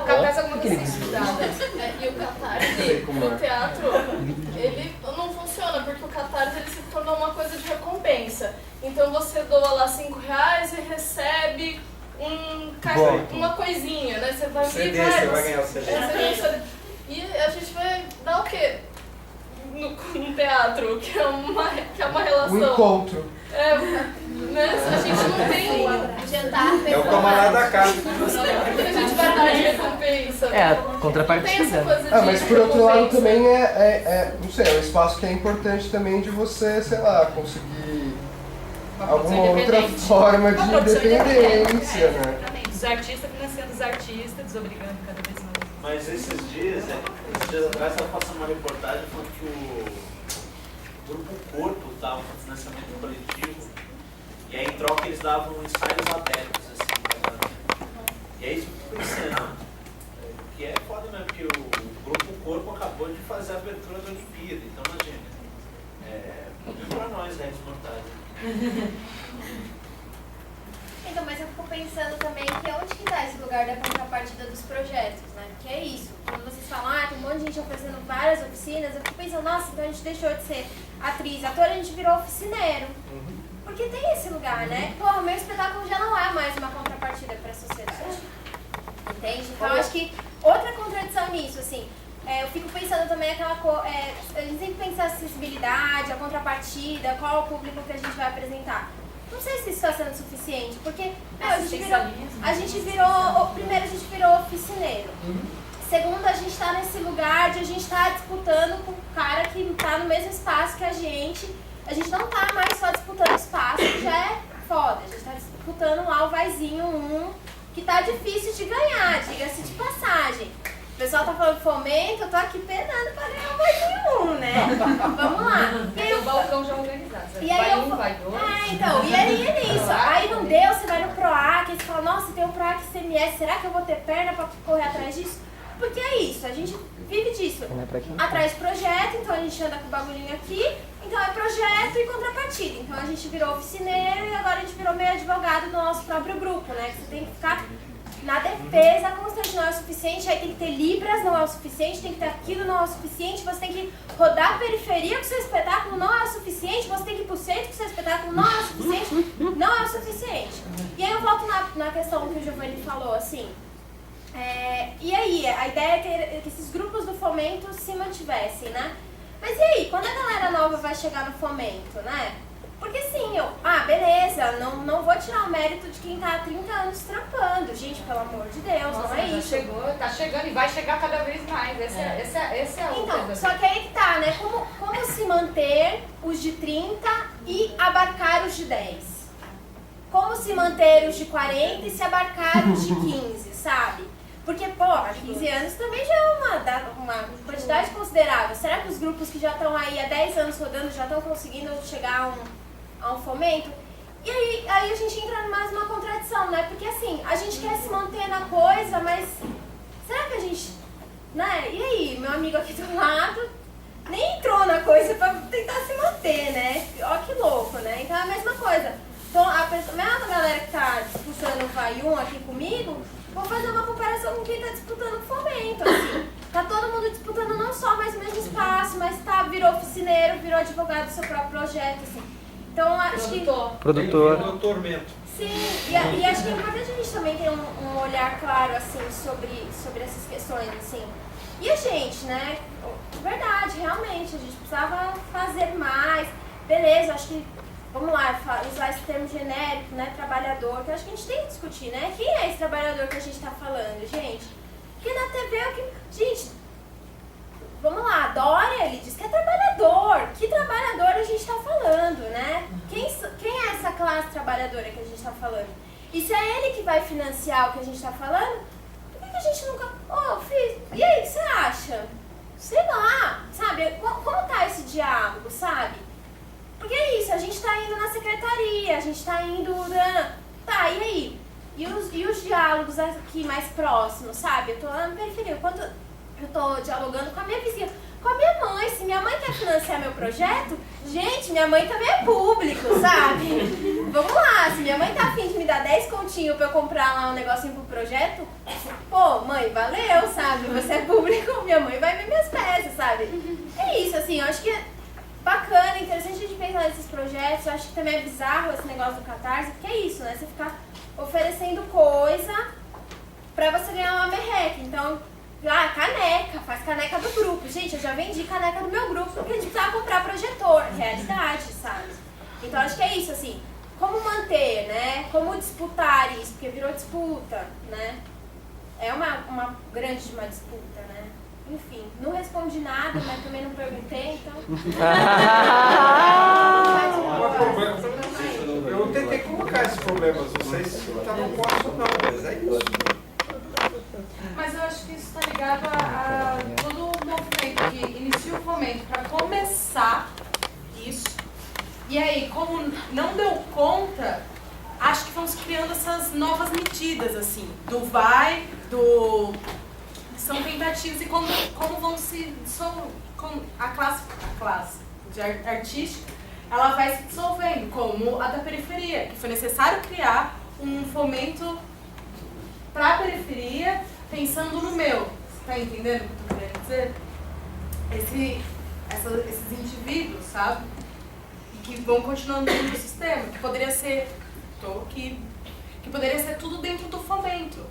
Catarse é alguma coisa estudada. E o catarse no teatro, ele não funciona, porque o catarse ele se tornou uma coisa de recompensa. Então você doa lá R$5 e recebe uma coisinha, né? Você vai CD, você vai ganhar o CD. E a gente vai dar o quê? No teatro, que é uma relação. Um encontro. Né? A gente não tem Jantar, É o camarada da casa. a gente vai dar de recompensa. É, a Não tem essa contrapartida. coisa de Mas por outro lado recompensa. também não sei, é um espaço que é importante também de você, sei lá, conseguir alguma outra forma de independência, né? Os artistas financiando os artistas, desobrigando cada vez mais. Mas esses dias atrás ela passou uma reportagem falando que o Grupo Corpo estava com financiamento coletivo e aí em troca eles davam ensaios abertos, assim, pra galera. E aí eu fico pensando, que é foda mesmo, porque o Grupo Corpo acabou de fazer a abertura da Olimpíada, então imagina, problema pra nós, né, Mortais. Então, mas eu fico pensando também que onde que tá esse lugar da contrapartida dos projetos, né? Que é isso. Quando vocês falam, tem um monte de gente oferecendo várias oficinas, eu fico pensando, nossa, então a gente deixou de ser atriz, ator, a gente virou oficineiro. Porque tem esse lugar, né? Pô, o meu espetáculo já não é mais uma contrapartida para a sociedade. Entende? Então, eu acho que outra contradição nisso, assim, eu fico pensando também aquela coisa, a gente tem que pensar a acessibilidade, a contrapartida, qual é o público que a gente vai apresentar. Não sei se isso está sendo suficiente, porque a gente virou, primeiro a gente virou oficineiro. Segundo, a gente está nesse lugar de a gente estar disputando com o cara que está no mesmo espaço que a gente não está mais só disputando espaço, que já é foda, a gente está disputando lá o vaizinho que tá difícil de ganhar, diga-se de passagem. O pessoal tá falando fomento, eu tô aqui penando pra ganhar o vaizinho 1, né? Vamos lá. Tem o balcão já organizado. E aí vai vai dois. então, e aí é nisso. Aí não deu, você vai no PROAC, aí você fala, nossa, tem o PROAC CMS, será que eu vou ter perna pra correr atrás disso? Porque é isso, a gente vive disso. Atrás de projeto, então a gente anda com o bagulhinho aqui, então é projeto e contrapartida. Então a gente virou oficineiro e agora a gente virou meio advogado do nosso próprio grupo, né? Que você tem que ficar na defesa constante, não é o suficiente, aí tem que ter libras, não é o suficiente, tem que ter aquilo, não é o suficiente, você tem que rodar a periferia com o seu espetáculo, não é o suficiente, você tem que ir pro centro com o seu espetáculo, não é o suficiente, não é o suficiente. E aí eu volto na questão que o Giovanni falou, assim, e aí, a ideia é que esses grupos do fomento se mantivessem, né? Mas e aí, quando a galera nova vai chegar no fomento, né? Porque sim, beleza, não vou tirar o mérito de quem tá há 30 anos trampando. Gente, pelo amor de Deus, Nossa, não é isso. Tá chegando e vai chegar cada vez mais. Esse é o Então, só que aí que tá, né? Como se manter os de 30 e abarcar os de 10? Como se manter os de 40 e se abarcar os de 15, sabe? Porque, 15 anos também já é uma quantidade considerável. Será que os grupos que já estão aí há 10 anos rodando já estão conseguindo chegar a um fomento? E aí a gente entra em mais uma contradição, né? Porque assim, a gente quer se manter na coisa, mas será que a gente... Né? E aí, meu amigo aqui do lado nem entrou na coisa pra tentar se manter, né? Ó que louco, né? Então é a mesma coisa. Então, a mesma galera que tá disputando o Vai 1 aqui comigo, vou fazer uma comparação com quem tá disputando o fomento, assim. Tá todo mundo disputando não só mais o mesmo espaço, mas virou oficineiro, virou advogado do seu próprio projeto, assim. Então, acho que... Produtor. Tormento. Sim, e acho que é importante a gente também ter um olhar claro, assim, sobre essas questões, assim. E a gente, né? Verdade, realmente, a gente precisava fazer mais. Beleza, acho que, vamos lá, usar esse termo genérico, né? Trabalhador, que eu acho que a gente tem que discutir, né? Quem é esse trabalhador que a gente tá falando, gente? Porque na TV é o que... Gente, vamos lá, Dória, ele diz que é trabalhador. Que trabalhador a gente tá falando, né? Quem é essa classe trabalhadora que a gente tá falando? E se é ele que vai financiar o que a gente tá falando, por que a gente nunca... Filho, e aí, o que você acha? Sei lá, sabe? Como tá esse diálogo, sabe? Porque é isso, a gente tá indo na secretaria, a gente tá indo... Tá, e aí? E os diálogos aqui mais próximos, sabe? Eu tô lá na periferia, enquanto eu tô dialogando com a minha vizinha, com a minha mãe. Se minha mãe quer financiar meu projeto, gente, minha mãe também é público, sabe? Vamos lá, se minha mãe tá afim de me dar 10 continhos pra eu comprar lá um negocinho pro projeto, pô, mãe, valeu, sabe? Você é público, minha mãe vai ver minhas peças, sabe? É isso, assim, eu acho que é bacana, interessante a gente pensar nesses projetos. Eu acho que também é bizarro esse negócio do Catarse, porque é isso, né? Você ficar oferecendo coisa pra você ganhar uma merreca. Então, caneca, faz caneca do grupo. Gente, eu já vendi caneca do meu grupo porque a gente precisava comprar projetor, realidade, sabe? Então, acho que é isso, assim, como manter, né? Como disputar isso, porque virou disputa, né? É uma grande disputa, né? Enfim, não respondi nada, mas também não perguntei, então... Eu tentei colocar esses problemas, não sei se estavam postos ou não, mas é isso. Mas eu acho que isso está ligado a todo o movimento que inicia o fomento para começar isso. E aí, como não deu conta, acho que vamos criando essas novas medidas, assim, são tentativas e como vão se dissolver, a classe de artística, ela vai se dissolvendo, como a da periferia, que foi necessário criar um fomento para a periferia, pensando no meu. Você está entendendo o que eu estou querendo dizer? Esses indivíduos, sabe? E que vão continuando no sistema, que poderia ser que poderia ser tudo dentro do fomento.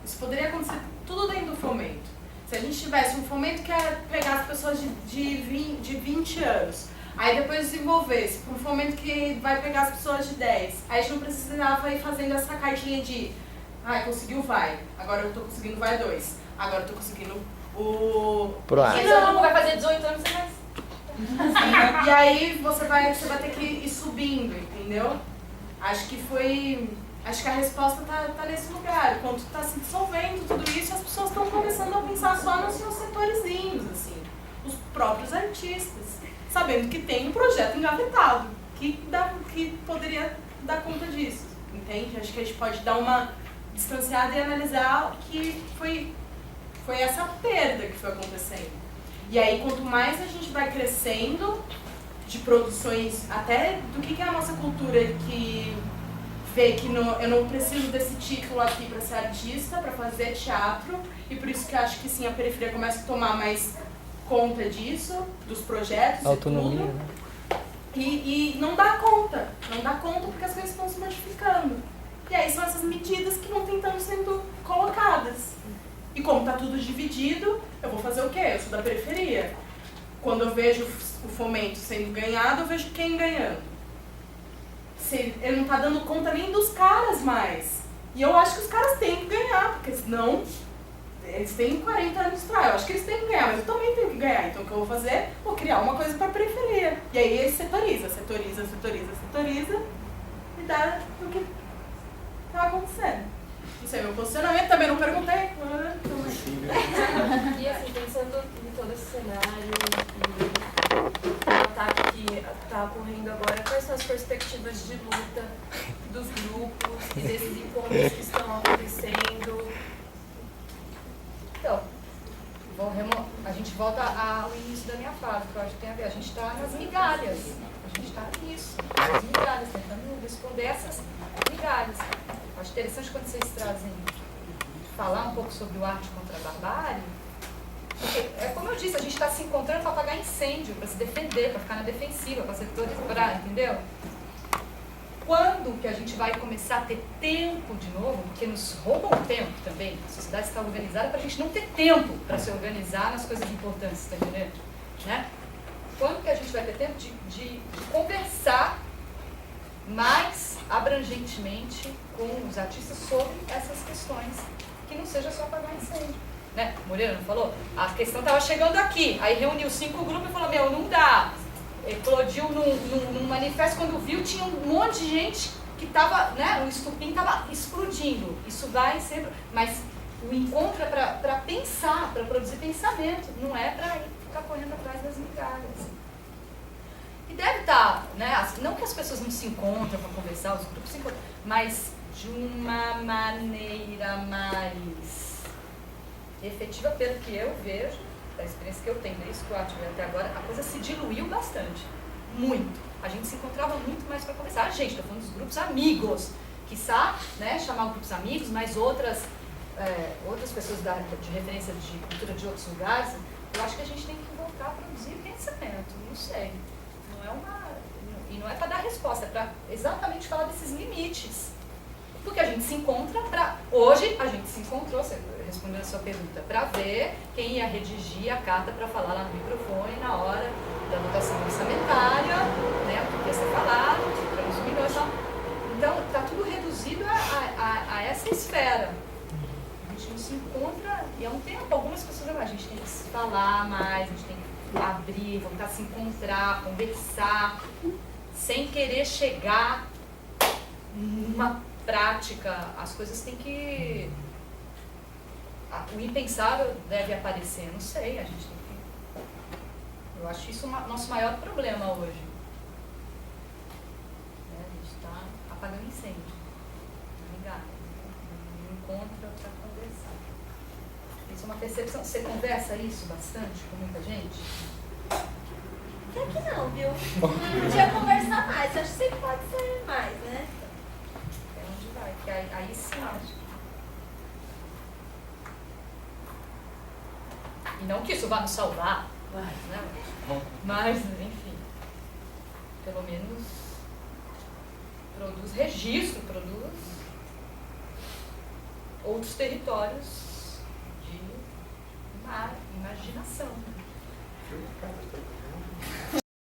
Isso poderia acontecer tudo dentro do fomento. Se a gente tivesse um fomento que era pegar as pessoas de 20 anos, aí depois desenvolvesse um fomento que vai pegar as pessoas de 10, aí a gente não precisava ir fazendo essa cartinha de conseguiu vai, agora eu tô conseguindo vai 2, agora eu tô conseguindo o... E não vai fazer 18 anos, você vai... E aí você vai ter que ir subindo, entendeu? Acho que a resposta tá nesse lugar. Quando está se dissolvendo tudo isso, as pessoas estão começando a pensar só nos seus setorzinhos, assim, os próprios artistas, sabendo que tem um projeto engavetado, que poderia dar conta disso, entende? Acho que a gente pode dar uma distanciada e analisar que foi essa perda que foi acontecendo. E aí, quanto mais a gente vai crescendo de produções, até do que é a nossa cultura, que vê que eu não preciso desse título aqui para ser artista, para fazer teatro, e por isso que eu acho que sim, a periferia começa a tomar mais conta disso, dos projetos, autonomia, e tudo. Né? E não dá conta porque as coisas estão se modificando. E aí são essas medidas que vão tentando sendo colocadas. E como está tudo dividido, eu vou fazer o quê? Eu sou da periferia. Quando eu vejo o fomento sendo ganhado, eu vejo quem ganhando. Ele não está dando conta nem dos caras mais. E eu acho que os caras têm que ganhar, porque senão eles têm 40 anos pra. Eu acho que eles têm que ganhar, mas eu também tenho que ganhar. Então o que eu vou fazer? Vou criar uma coisa para a periferia. E aí ele setoriza e dá o que está acontecendo. Não sei, meu posicionamento também não perguntei. E assim, pensando em todo esse cenário, o ataque que está ocorrendo agora, quais são as perspectivas de luta dos grupos e desses encontros que estão acontecendo? Então, a gente volta ao início da minha fala, que eu acho que tem a ver. A gente está nas migalhas, a gente está nisso, nas migalhas, tentando responder essas migalhas. Acho interessante quando vocês trazem falar um pouco sobre o arte contra a barbárie, porque, como eu disse, a gente está se encontrando para apagar incêndio, para se defender, para ficar na defensiva, para setores, entendeu? quando que a gente vai começar a ter tempo de novo, porque nos roubam o tempo também. A sociedade está organizada para a gente não ter tempo para se organizar nas coisas importantes, tá entendendo? Né? Quando que a gente vai ter tempo de conversar mais abrangentemente com os artistas sobre essas questões, que não seja só apagar incêndio. Né? Moreira não falou? A questão estava chegando aqui, aí reuniu 5 grupos e falou, meu, não dá. Eclodiu num manifesto, quando viu, tinha um monte de gente que estava, né, o estupim estava explodindo. Isso vai ser, mas o encontro é para pensar, para produzir pensamento, não é para ficar correndo atrás das migalhas. E deve estar, né, não que as pessoas não se encontram para conversar, os grupos se encontram, mas de uma maneira mais efetiva, pelo que eu vejo, da experiência que eu tenho desde que eu ativo até agora, a coisa se diluiu bastante. Muito. A gente se encontrava muito mais para conversar. A gente, estou falando dos grupos amigos, quiçá, né, chamar grupos amigos, mas outras pessoas de referência de cultura de outros lugares, eu acho que a gente tem que voltar a produzir pensamento, não sei. E não é para dar resposta, é para exatamente falar desses limites. Porque a gente se encontra para... Hoje a gente se encontrou, respondendo a sua pergunta, para ver quem ia redigir a carta para falar lá no microfone na hora da votação orçamentária, né, o que ia ser falado, para os milhões e tal. Então, está tudo reduzido a essa esfera. A gente não se encontra, e há um tempo, algumas pessoas, a gente tem que se falar mais, a gente tem que abrir, voltar a se encontrar, conversar, sem querer chegar numa prática. As coisas têm que... O impensável deve aparecer, não sei, a gente tem que... Eu acho isso o nosso maior problema hoje. A gente está apagando incêndio, não encontra para conversar. Isso é uma percepção. Você conversa isso bastante com muita gente? Até que não, viu? Podia conversar mais, acho que sempre pode ser mais, né? É onde vai, que aí sim, acho. E não que isso vá nos salvar, né? Mas, enfim, pelo menos produz registro, produz outros territórios de imaginação.